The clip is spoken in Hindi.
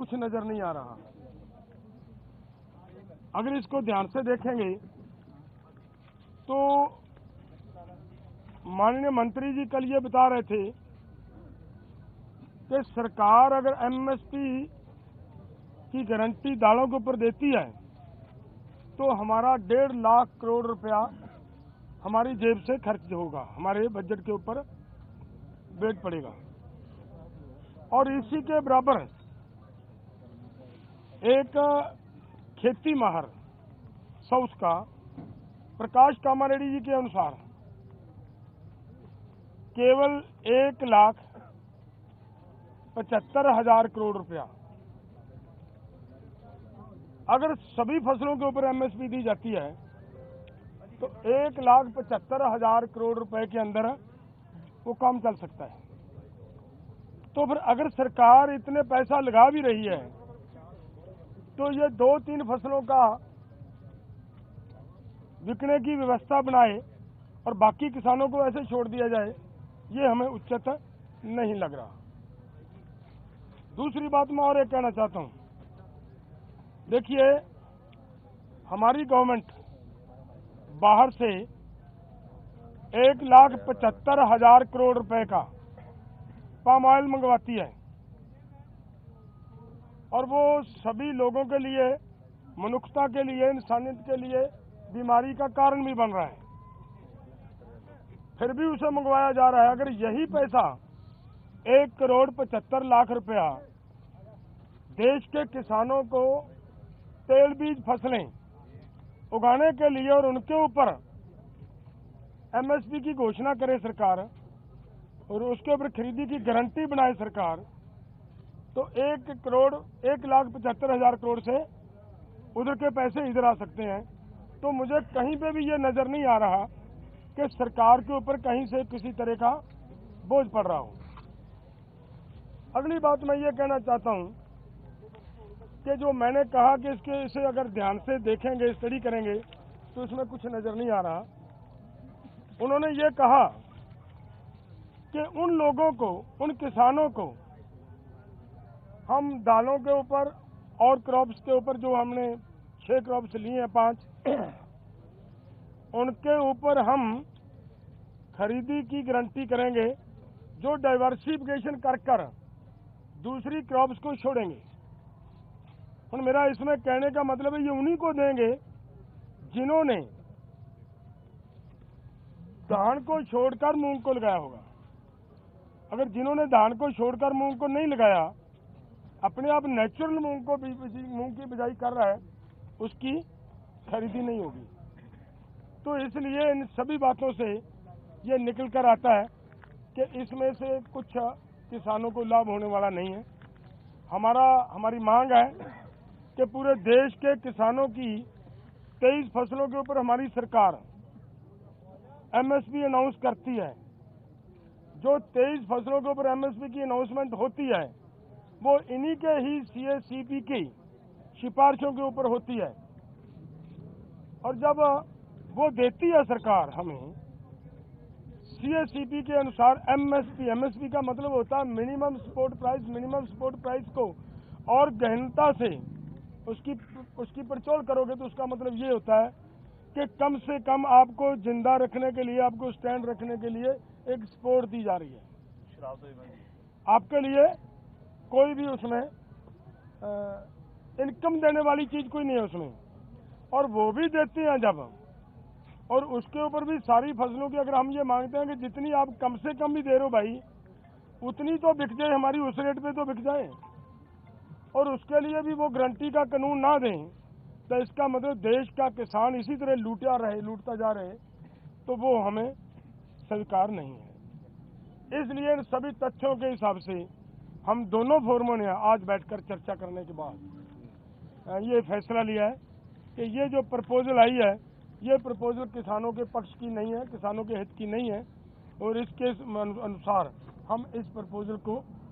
कुछ नजर नहीं आ रहा। अगर इसको ध्यान से देखेंगे तो माननीय मंत्री जी कल ये बता रहे थे कि सरकार अगर एमएसपी की गारंटी दालों के ऊपर देती है तो हमारा 1.5 लाख करोड़ रुपया हमारी जेब से खर्च होगा, हमारे बजट के ऊपर वेट पड़ेगा। और इसी के बराबर एक खेती माहर साउथ का प्रकाश कामारेड्डी जी के अनुसार केवल 1,75,000 करोड़ रुपया अगर सभी फसलों के ऊपर एमएसपी दी जाती है तो 1,75,000 करोड़ रुपए के अंदर वो काम चल सकता है। तो फिर अगर सरकार इतने पैसा लगा भी रही है तो ये 2-3 फसलों का बिकने की व्यवस्था बनाए और बाकी किसानों को ऐसे छोड़ दिया जाए, ये हमें उचित नहीं लग रहा। दूसरी बात मैं और एक कहना चाहता हूं, देखिए हमारी गवर्नमेंट बाहर से 1,75,000 करोड़ रुपए का पाम ऑयल मंगवाती है और वो सभी लोगों के लिए, मनुष्यता के लिए, इंसानियत के लिए बीमारी का कारण भी बन रहा है, फिर भी उसे मंगवाया जा रहा है। अगर यही पैसा 1,75,00,000 रुपया देश के किसानों को तेल बीज फसलें उगाने के लिए और उनके ऊपर एमएसपी की घोषणा करे सरकार और उसके ऊपर खरीदी की गारंटी बनाए सरकार, तो 1,75,000 करोड़ से उधर के पैसे इधर आ सकते हैं। तो मुझे कहीं पे भी ये नजर नहीं आ रहा कि सरकार के ऊपर कहीं से किसी तरह का बोझ पड़ रहा हो। अगली बात मैं ये कहना चाहता हूं कि जो मैंने कहा कि इसे अगर ध्यान से देखेंगे, स्टडी करेंगे तो इसमें कुछ नजर नहीं आ रहा। उन्होंने ये कहा कि उन लोगों को, उन किसानों को हम दालों के ऊपर और क्रॉप्स के ऊपर जो हमने 6 क्रॉप्स लिए हैं 5 उनके ऊपर हम खरीदी की गारंटी करेंगे जो डाइवर्सिफिकेशन कर दूसरी क्रॉप्स को छोड़ेंगे। और मेरा इसमें कहने का मतलब है ये उन्हीं को देंगे जिन्होंने धान को छोड़कर मूंग को लगाया होगा। अगर जिन्होंने धान को छोड़कर मूंग को नहीं लगाया, अपने आप नेचुरल मूंग की बिजाई कर रहा है, उसकी खरीदी नहीं होगी। तो इसलिए इन सभी बातों से ये निकल कर आता है कि इसमें से कुछ किसानों को लाभ होने वाला नहीं है। हमारी मांग है कि पूरे देश के किसानों की 23 फसलों के ऊपर हमारी सरकार एमएसपी अनाउंस करती है। जो 23 फसलों के ऊपर एमएसपी की अनाउंसमेंट होती है वो इन्हीं के ही सीएसीपी की सिफारिशों के ऊपर होती है। और जब वो देती है सरकार हमें सीएसीपी के अनुसार एमएसपी का मतलब होता है मिनिमम सपोर्ट प्राइस को और गहनता से उसकी पड़चोल करोगे तो उसका मतलब ये होता है कि कम से कम आपको जिंदा रखने के लिए, आपको स्टैंड रखने के लिए एक सपोर्ट दी जा रही है। आपके लिए कोई भी उसमें इनकम देने वाली चीज कोई नहीं है उसमें, और वो भी देते हैं जब, और उसके ऊपर भी सारी फसलों की अगर हम ये मांगते हैं कि जितनी आप कम से कम भी दे रहे हो भाई उतनी तो बिक जाए, हमारी उस रेट पे तो बिक जाए, और उसके लिए भी वो गारंटी का कानून ना दें, तो इसका मतलब देश का किसान इसी तरह लूटता जा रहे, तो वो हमें स्वीकार नहीं है। इसलिए इन सभी तथ्यों के हिसाब से हम दोनों फोरमों ने आज बैठकर चर्चा करने के बाद ये फैसला लिया है कि ये जो प्रपोजल आई है ये प्रपोजल किसानों के पक्ष की नहीं है, किसानों के हित की नहीं है, और इसके अनुसार हम इस प्रपोजल को